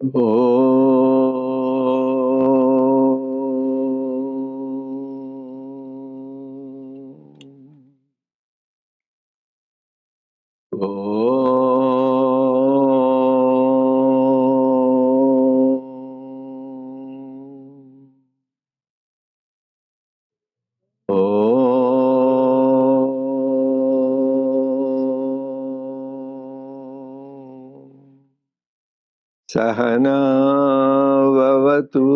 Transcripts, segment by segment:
Oh. Sahana vavatu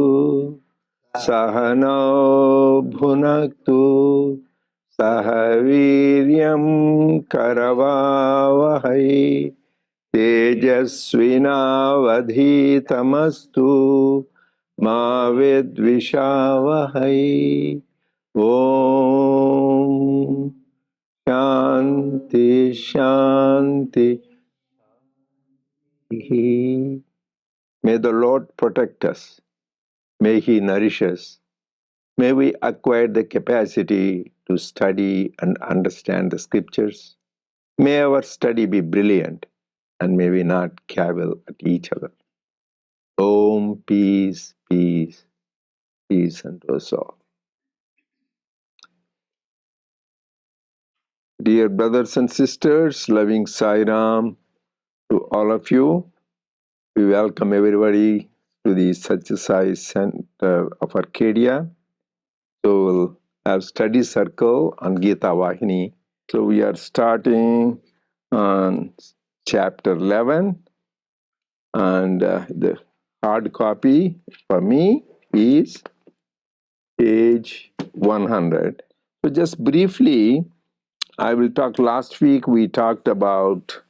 Sahano bhunaktu Sahaviryam karavavahai Tejasvinavadhitamastu Ma vidvishavahai. Om Shanti Shanti. May the Lord protect us. May He nourish us. May we acquire the capacity to study and understand the scriptures. May our study be brilliant, and may we not cavil at each other. Om, peace, peace, peace unto us all. Dear brothers and sisters, loving Sai Ram to all of you, we welcome everybody to the Sathya Sai Center of Arcadia. So we'll have study circle on Gita Vahini. So we are starting on chapter 11, and the hard copy for me is page 100. So just briefly, I will talk. Last week we talked about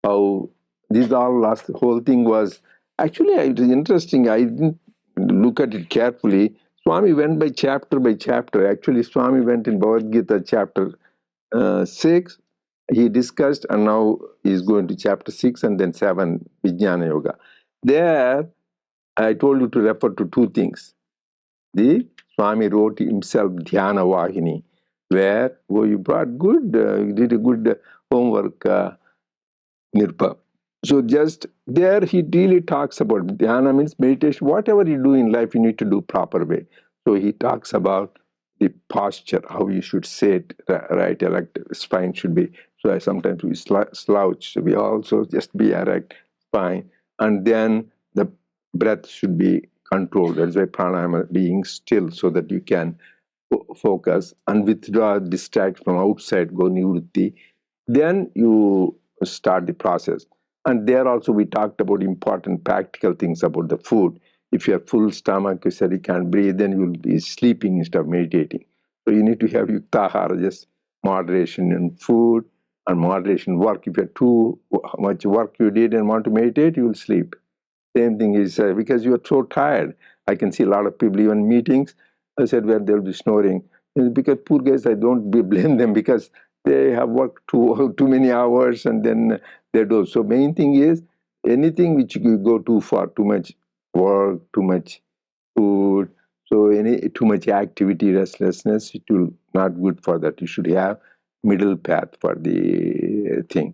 how the whole thing was, actually it was interesting. I didn't look at it carefully. Swami went by chapter by chapter. Actually, Swami went in Bhagavad Gita chapter 6, he discussed, and now he's going to chapter 6 and then 7, Vijnana Yoga. There, I told you to refer to two things. The Swami wrote himself Dhyana Vahini, where you brought good, you did a good homework, Nirpa. So just there he really talks about dhyana means meditation. Whatever you do in life, you need to do proper way. So he talks about the posture, how you should sit, right, erect, spine should be. So sometimes we slouch. So we also just be erect, spine. And then the breath should be controlled. That's why pranayama, being still so that you can focus and withdraw, distract from outside, go nivritti. Then you start the process. And there also we talked about important practical things about the food. If you have full stomach, you said you can't breathe, then you will be sleeping instead of meditating. So you need to have yuktahara, just moderation in food and moderation work. If you have too much work you did and want to meditate, you will sleep. Same thing is because you are so tired. I can see a lot of people, even meetings, I said, where they'll be snoring. Because poor guys, I don't blame them because they have worked too many hours and then they do. So main thing is anything which you go too far, too much work, too much food, so any too much activity, restlessness, it will not good for that. You should have middle path for the thing.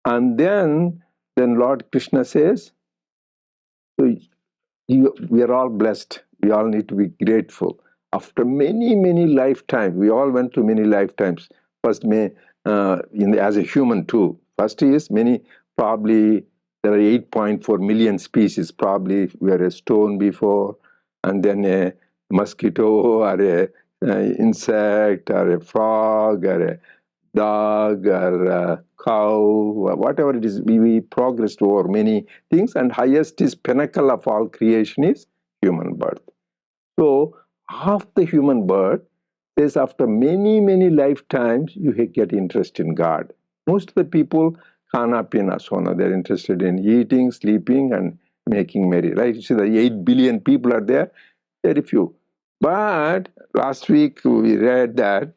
And then Lord Krishna says, so we are all blessed. We all need to be grateful. After many, many lifetimes, we all went through many lifetimes. First, as a human too. First is probably there are 8.4 million species. Probably we are a stone before, and then a mosquito or a insect or a frog or a dog or a cow, whatever it is, we progressed over many things, and highest is pinnacle of all creation is human birth. So half the human birth is after many, many lifetimes you get interest in God. Most of the people khana pina sona, they're interested in eating, sleeping, and making merry, right? You see the 8 billion people are there, very few. But last week we read that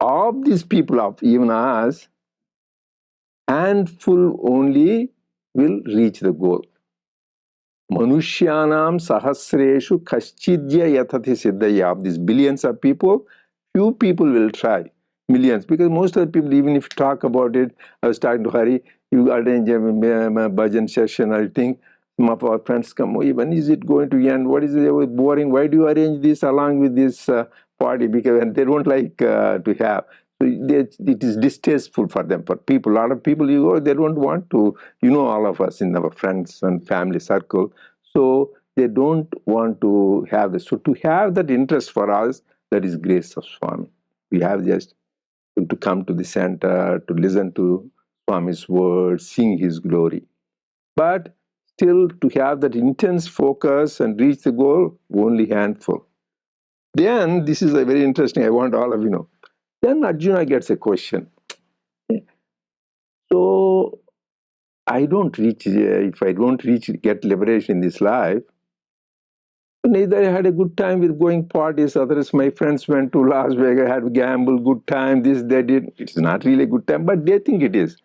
of these people, of even us, handful only will reach the goal. Manushyanam sahasreshu kaschidya yatati siddhaya. Of these billions of people, few people will try. Millions. Because most of the people, even if you talk about it, I was talking to Hari, you arrange a bhajan session, I think, Some of our friends come, "Oh, when is it going to end? What is it boring? Why do you arrange this along with this party?" Because they don't like to have. So it is distasteful for them. For people, a lot of people, they don't want to. All of us in our friends and family circle. So they don't want to have this. So to have that interest for us, that is grace of Swami. We have just to come to the center, to listen to Swami's words, sing his glory. But still, to have that intense focus and reach the goal, only handful. Then, this is a very interesting, I want all of you know. Then Arjuna gets a question. So, I don't reach, if I don't reach, get liberation in this life, neither I had a good time with going parties, others, my friends went to Las Vegas, had gamble, good time, this, they did. It's not really a good time, but they think it is.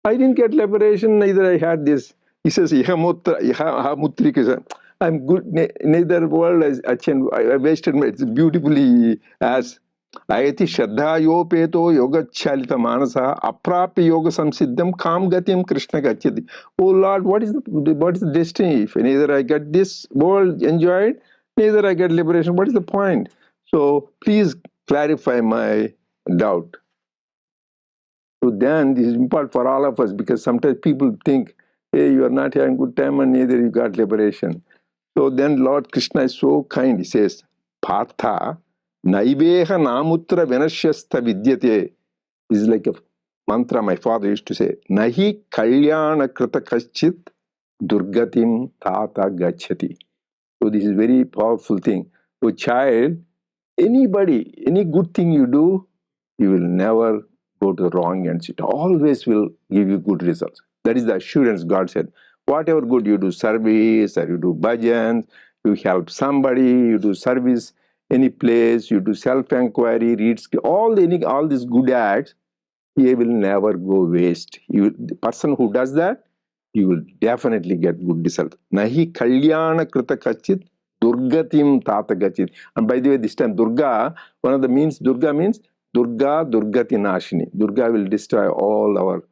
I didn't get liberation, neither I had this. He says, I'm good, neither world as I wasted my, it's beautifully as Ayati Shraddha Yopeto Yoga Chalita Manasa Aprapi Yoga Samsiddham Kam Gatim Krishna Gachati. Oh Lord, what is the destiny? If neither I get this world enjoyed, neither I get liberation, what is the point? So please clarify my doubt. So then this is important for all of us, because sometimes people think, hey, you are not having good time and neither you got liberation. So then Lord Krishna is so kind. He says, Partha, Naiveha Namutra Venashyastha Vidyate. This is like a mantra my father used to say. Nahi Kalyana Krita Kaschit Durgatim Tata Gachati. So this is very powerful thing. So child, anybody, any good thing you do, you will never go to the wrong ends. It always will give you good results. That is the assurance God said. Whatever good you do, service, or you do bhajans, you help somebody, you do service any place, you do self-inquiry, read, all these good acts, he will never go waste. The person who does that, you will definitely get good result. Nahi kalyana krita kachit durgatim tata gachit. And by the way, this time Durga, one of the means, Durga means Durga Durgati Nashini. Durga will destroy all our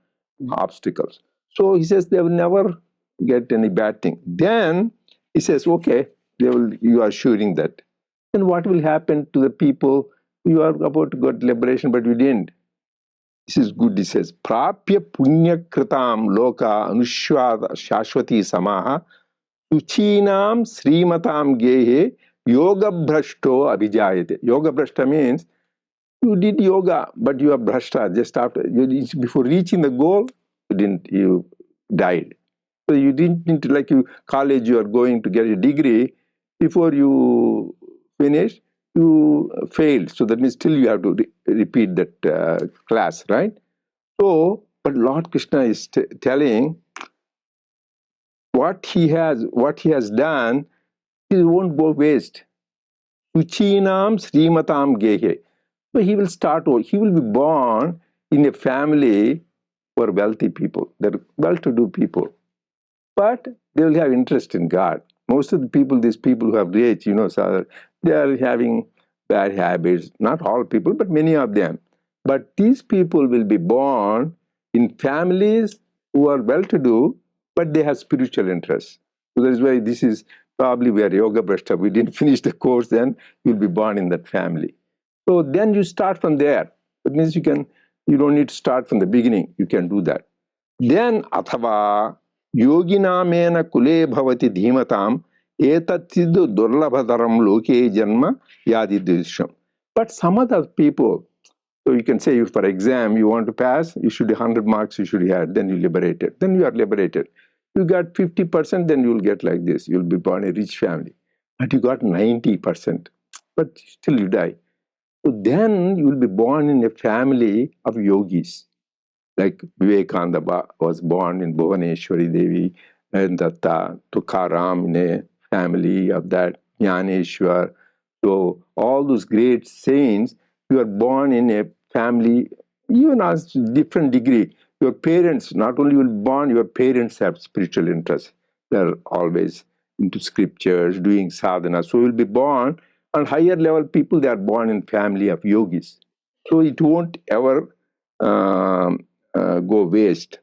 obstacles. So he says they will never get any bad thing. Then he says, okay, you are assuring that. Then what will happen to the people? You are about to get liberation, but you didn't. This is good, he says. Prapya punya kritam loka anushwada shashwati samaha suchinam srimatam gehe yoga brashto abhijayate. Yoga brashta means you did yoga, but you are brashta just after, before reaching the goal, you died. So you didn't need to, like you college, you are going to get a degree, before you finish, you failed. So that means still you have to repeat that class, right? So, but Lord Krishna is telling what he has done, it won't go waste. Suchinam Srimatam Gehe. So he will he will be born in a family for wealthy people, they're well-to-do people. But they will have interest in God. Most of the people, these people who have rich, so they are having bad habits. Not all people, but many of them. But these people will be born in families who are well-to-do, but they have spiritual interests. So that is why this is probably where Yoga Brashta, we didn't finish the course, then you'll be born in that family. So then you start from there. That means you don't need to start from the beginning. You can do that. Then athava yoginamena kule bhavati dhimatam etatiddu durlabhadaram loke janma yadidvisham. But some other people, so you can say, for exam, you want to pass, you should 100 marks, you should have, then you liberated. Then you are liberated. You got 50%, then you will get like this. You will be born in a rich family. But you got 90%, but still you die. So then you will be born in a family of yogis. Like Vivekananda was born in Bhuvaneshwari Devi, and Datta, Tukaram in a family of that, Jnaneshwar. So all those great saints, you are born in a family, even as different degree. Your parents, not only you will born, your parents have spiritual interests. They're always into scriptures, doing sadhana. So you will be born, on higher level people, they are born in family of yogis. So it won't ever go waste.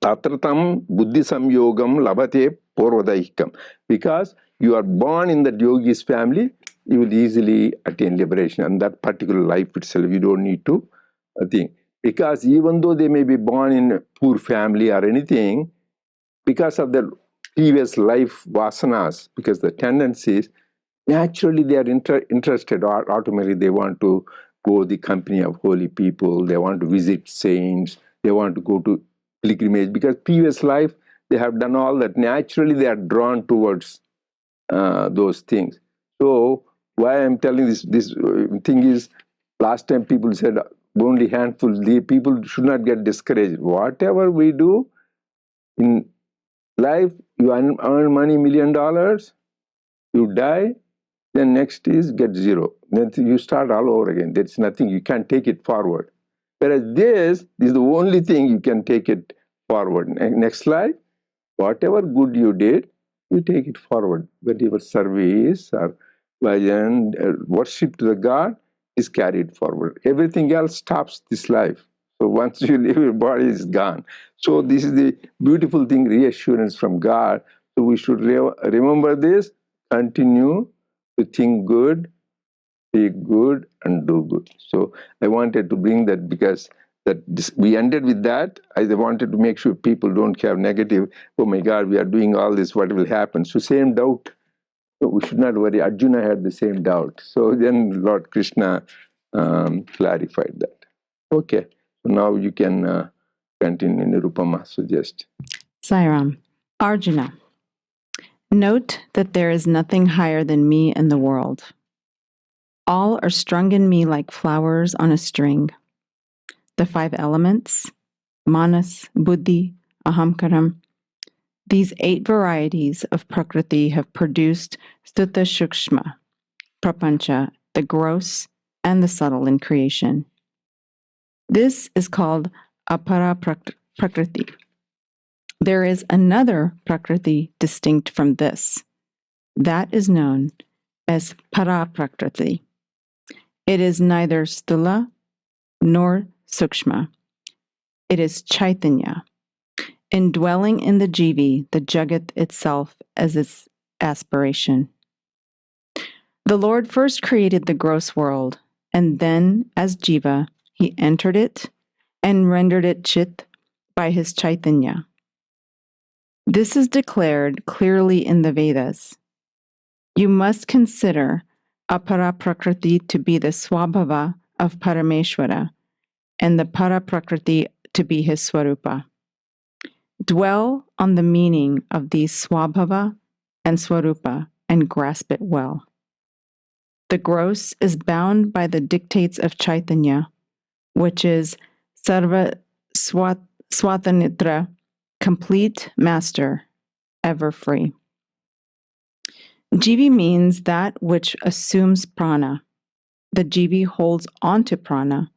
Tatratam buddhi samyogam labate porvadaikam. Because you are born in that yogi's family, you will easily attain liberation. And that particular life itself, you don't need to think. Because even though they may be born in a poor family or anything, because of their previous life vasanas, because the tendencies, naturally they are interested, or automatically they want to go the company of holy people, they want to visit saints, they want to go to pilgrimage, because previous life they have done all that. Naturally they are drawn towards those things. So why I'm telling this thing is, last time people said only handful, the people should not get discouraged. Whatever we do in life, you earn money, $1,000,000, you die, then next is get zero. Then you start all over again. There's nothing, you can't take it forward. Whereas this is the only thing you can take it forward. Next slide. Whatever good you did, you take it forward. But your service or bhajan, worship to the God is carried forward. Everything else stops this life. So once you leave, your body is gone. So this is the beautiful thing, reassurance from God. So we should remember this, continue to think good, be good, and do good. So I wanted to bring that, because we ended with that. I wanted to make sure people don't have negative, oh my God, we are doing all this, what will happen? So same doubt. So we should not worry. Arjuna had the same doubt. So then Lord Krishna clarified that. Okay. So now you can continue, Nirupama, suggest. Sairam. Arjuna. Note that there is nothing higher than me in the world. All are strung in me like flowers on a string. The 5 elements, manas, buddhi, ahamkaram, these 8 varieties of prakriti have produced sthuta shukshma, prapancha, the gross and the subtle in creation. This is called apara prakriti. There is another prakriti distinct from this. That is known as para prakriti. It is neither stula nor sukshma. It is chaitanya, indwelling in the jivi, the jagat itself, as its aspiration. The Lord first created the gross world, and then, as jiva, he entered it and rendered it chit by his chaitanya. This is declared clearly in the Vedas. You must consider apara prakriti to be the swabhava of Parameshwara, and the para prakriti to be his swarupa. Dwell on the meaning of these swabhava and swarupa and grasp it well. The gross is bound by the dictates of Chaitanya, which is sarva swatanitra, complete master, ever free. Jivi means that which assumes prana. The jivi holds onto prana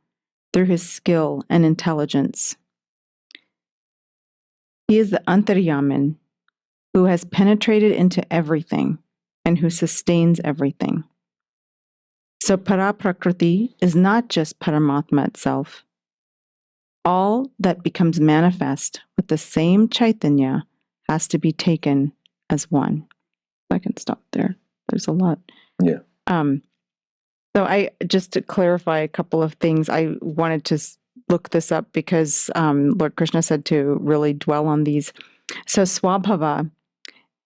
through his skill and intelligence. He is the Antaryaman, who has penetrated into everything and who sustains everything. So Paraprakriti is not just Paramatma itself. All that becomes manifest with the same Chaitanya has to be taken as one. I can stop there. There's a lot. Yeah. So just to clarify a couple of things, I wanted to look this up because Lord Krishna said to really dwell on these. So Swabhava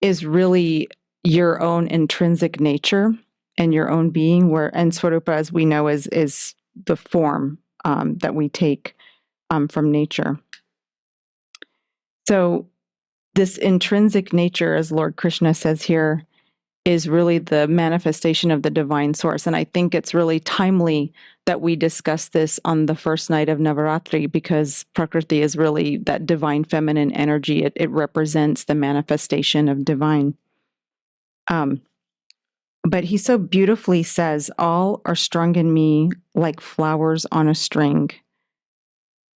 is really your own intrinsic nature and your own being, and Swarupa, as we know, is the form that we take from nature. So this intrinsic nature, as Lord Krishna says here, is really the manifestation of the divine source. And I think it's really timely that we discuss this on the first night of Navaratri, because Prakriti is really that divine feminine energy. It represents the manifestation of divine. But he so beautifully says, all are strung in me like flowers on a string.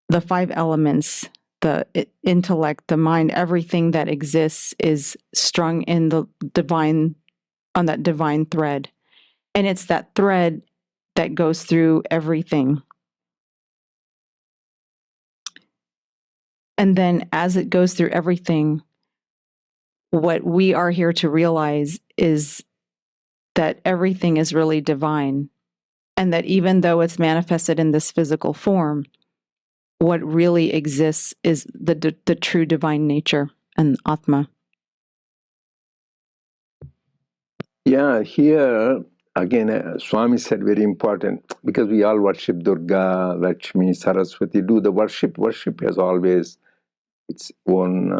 The 5 elements, the intellect, the mind, everything that exists is strung in the divine, on that divine thread. And it's that thread that goes through everything. And then as it goes through everything, what we are here to realize is that everything is really divine. And that even though it's manifested in this physical form, what really exists is the true divine nature and Atma. Yeah, here again, Swami said very important because we all worship Durga, Lakshmi, Saraswati, do the worship. Worship has always its own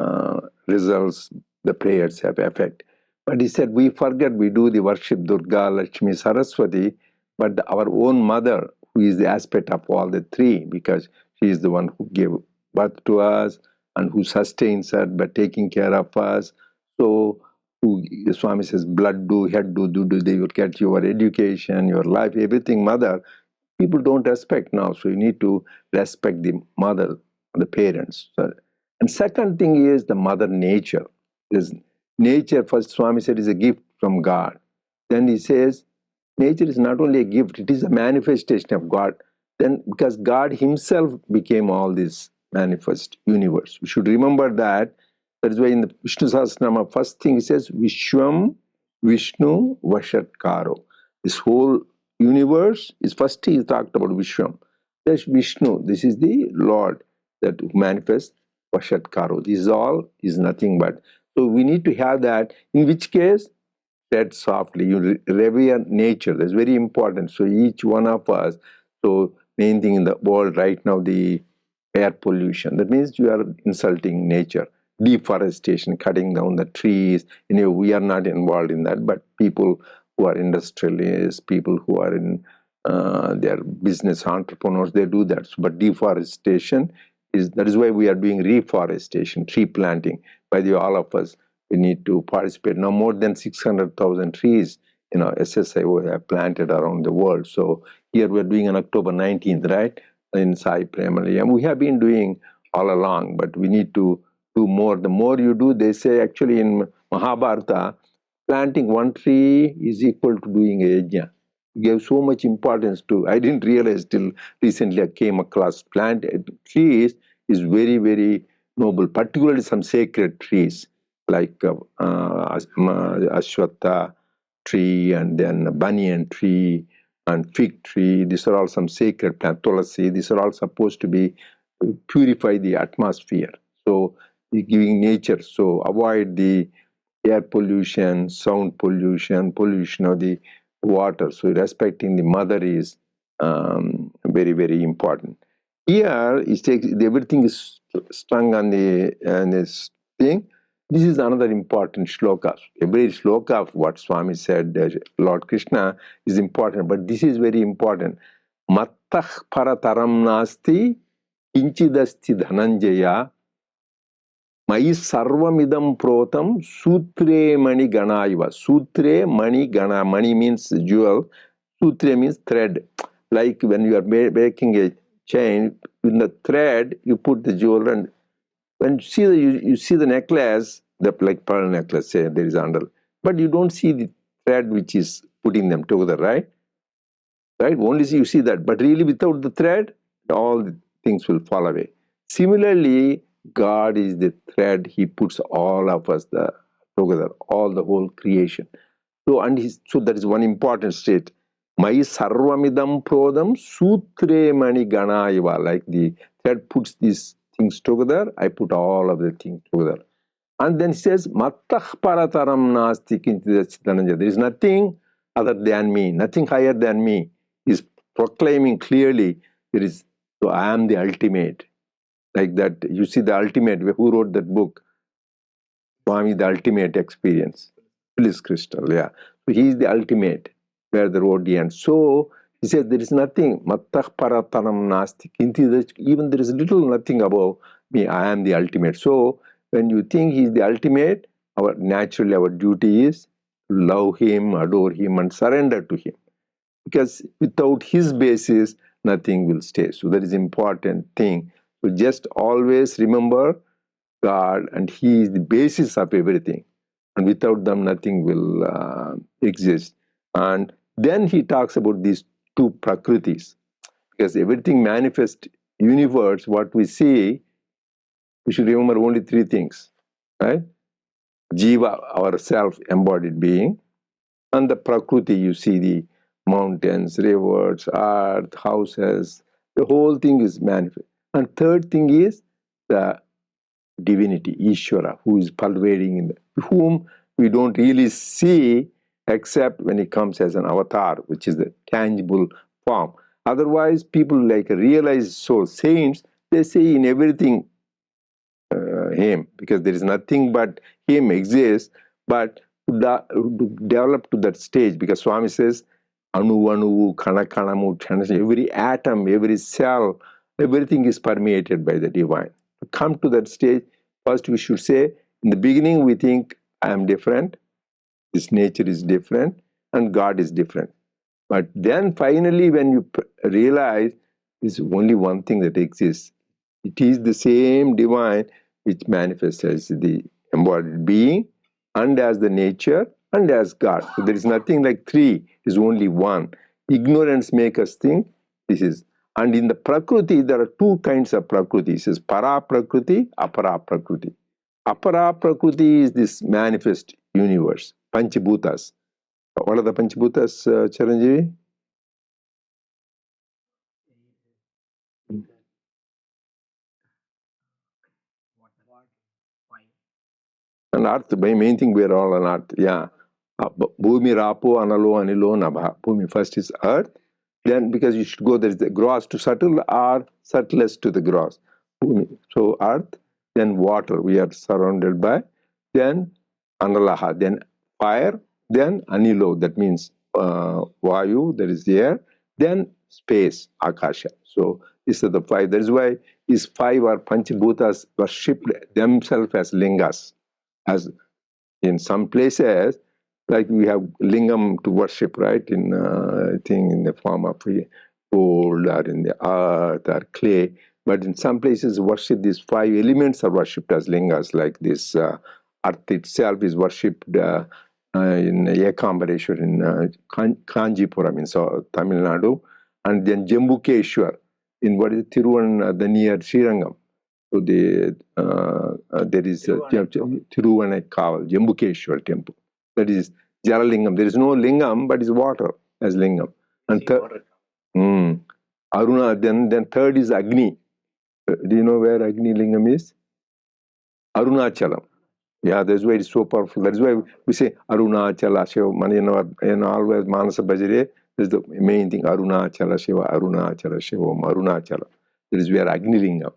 results, the prayers have effect. But he said, we forget we do the worship Durga, Lakshmi, Saraswati, but our own mother, who is the aspect of all the three, because she is the one who gave birth to us and who sustains us by taking care of us. So, who, the Swami says, blood do, head do, they will get your education, your life, everything, mother. People don't respect now, so you need to respect the mother, the parents. And second thing is the mother nature. Is nature, first Swami said, is a gift from God. Then he says, nature is not only a gift, it is a manifestation of God. Then because God himself became all this manifest universe. We should remember that. That is why in the Vishnu Sahasranama, first thing he says, Vishwam Vishnu Vashatkaro. This whole universe is first he talked about Vishwam. That's Vishnu. This is the Lord that manifests Vashatkaro. This is all is nothing but. So we need to have that. In which case, tread softly. You revere nature. That's very important. So each one of us. So main thing in the world right now, the air pollution. That means you are insulting nature. Deforestation, cutting down the trees. You know, we are not involved in that, but people who are industrialists, people who are in their business entrepreneurs, they do that. But deforestation is, that is why we are doing reforestation, tree planting. By the way, all of us, we need to participate. Now more than 600,000 trees, SSIO have planted around the world. So here we're doing on October 19th, right? In Sai Premali. And we have been doing all along, but we need to do more. The more you do, they say actually in Mahabharata, planting one tree is equal to doing a yajna. Gave so much importance to, I didn't realize till recently I came across trees is very, very noble, particularly some sacred trees like Ashwatha tree and then banyan tree and fig tree. These are all some sacred plants, tulasi. These are all supposed to be purify the atmosphere. So giving nature. So avoid the air pollution, sound pollution, pollution of the water. So respecting the mother is very, very important. Here, everything is strung on this thing. This is another important shloka. Every shloka of what Swami said, Lord Krishna, is important, but this is very important. Mattah parataram nasti kinchidasti dhananjaya Mai sarvamidam protam sutre mani ganaiva. Sutre mani gana. Mani means jewel. Sutre means thread. Like when you are making a chain, in the thread, you put the jewel, and when you see the necklace, the like pearl necklace, say there is under, but you don't see the thread which is putting them together, right? Right? Only you see that, but really without the thread, all the things will fall away. Similarly, God is the thread. He puts all of us together, all the whole creation. So, so that is one important state. Mai sarvamidam prodam sutre mani ganaiva. Like the thread puts these things together, I put all of the things together. And then he says, Mattah parataram nasti kinchidachithananja. There is nothing other than me, nothing higher than me. He's proclaiming clearly, there is, so I am the ultimate. Like that, you see the ultimate, who wrote that book? Swami, the ultimate experience. Phyllis Crystal, yeah. So he is the ultimate, where the road ends. So he says there is nothing, Mattah paratanam nasti, even there is little nothing above me, I am the ultimate. So when you think he is the ultimate, naturally our duty is to love him, adore him, and surrender to him. Because without his basis, nothing will stay. So that is important thing. So just always remember God, and he is the basis of everything. And without them, nothing will exist. And then he talks about these two prakritis, because everything manifest universe, what we see, we should remember only three things, right? Jiva, our self-embodied being, and the Prakriti, you see the mountains, rivers, earth, houses, the whole thing is manifest. And third thing is the divinity, Ishvara, who is pervading in whom we don't really see except when it comes as an avatar, which is the tangible form. Otherwise, people like realized soul saints, they say in everything him, because there is nothing but him exists. But to develop to that stage, because Swami says anu kana kanamu, every atom, every cell, everything is permeated by the divine. To come to that stage, first we should say, in the beginning we think I am different, this nature is different, and God is different. But then finally when you realize there's only one thing that exists, it is the same divine which manifests as the embodied being and as the nature and as God. So there is nothing like three, it is only one. Ignorance makes us think this is. And in the Prakriti, there are two kinds of Prakriti. It says Para Prakriti, Apara Prakriti. Apara Prakriti is this manifest universe, Panchabhutas. What are the Panchabhutas, Charanjeevi? On earth, the main thing we are all on earth. Yeah. Bhumi, Rapo, Analo, Anilo, Nabha. Bhumi first is earth. Then, because you should go, there is the gross to subtle or subtlest to the gross. Bhumi. So, earth, then water, we are surrounded by. Then, Analaha, then fire, then Anilo, that means Vayu, that is the air. Then, space, Akasha. So, these are the five. That is why these five are Panchabhutas worshipped themselves as lingas. As in some places, like we have lingam to worship, right? In I think in the form of gold or in the earth or clay. But in some places, worship these five elements are worshipped as lingas. Like this earth itself is worshipped in Ekambareshwar in Kanjipuram in Tamil Nadu, and then Jambukeshwar in what is it, the near Srirangam. So there is Tiruvanakkaval, Jambukeshwar temple. That is Jaralingam. There is no lingam, but it's water as lingam. And Aruna, then third is Agni. Do you know where Agni lingam is? Arunachalam. Yeah, that's why it's so powerful. That's why we say Arunachala Shiva. Always Manasa Bhajare, that's the main thing. Arunachala Shiva, Arunachala Shiva, Arunachala. That is where Agni lingam.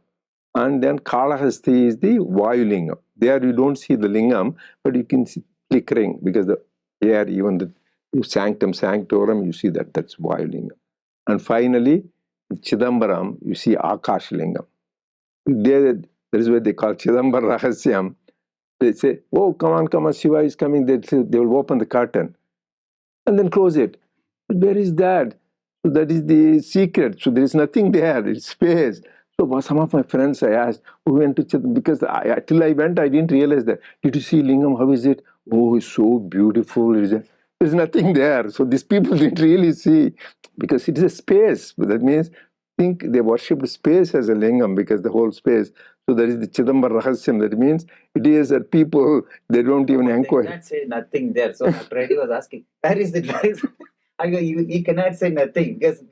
And then Kalahasti is the Vayu lingam. There you don't see the lingam, but you can see flickering because the air, even the sanctum sanctorum, you see that that's Vayu lingam. And finally, Chidambaram, you see Akash lingam. There, that is what they call Chidambar Rahasyam. They say, oh, come on, Shiva is coming. They will open the curtain and then close it. But where is that? So that is the secret. So there is nothing there. It's space. So some of my friends I asked, who went to because till I went, I didn't realize that. Did you see Lingam? How is it? Oh, it's so beautiful. There's nothing there. So these people didn't really see because it is a space. That means think they worshipped space as a lingam because the whole space. So that is the Chidambar Rahasyam. That means it is that people, they don't even inquire. They cannot say nothing there. So Freddy was asking, where is it? Where is it? I go, he cannot say nothing because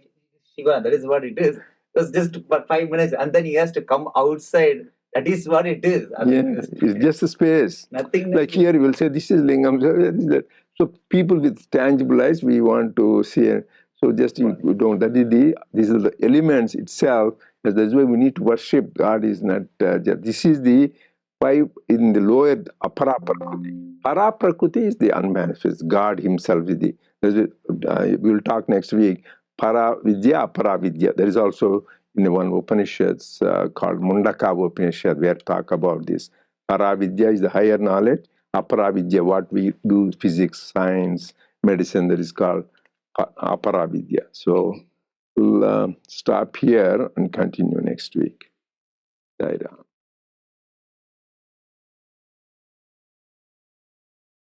Shiva, that is what it is. It was just for 5 minutes and then he has to come outside. That is what it is. Yes, it's just a space. Nothing. Like here, you will say, this is lingam. So people with tangible eyes, we want to see. So just you don't. These are the elements itself. That's why we need to worship. God is not. This is the five in the lower Apara Prakriti. Para Prakriti is the unmanifest. God Himself is the. We will talk next week. Para Vidya, Apara Vidya. There is also in the one Upanishads called Mundaka Upanishad, where talk about this. Para Vidya is the higher knowledge. Apara Vidya, what we do, physics, science, medicine, that is called Apara Vidya. So we'll stop here and continue next week. Jai Ram.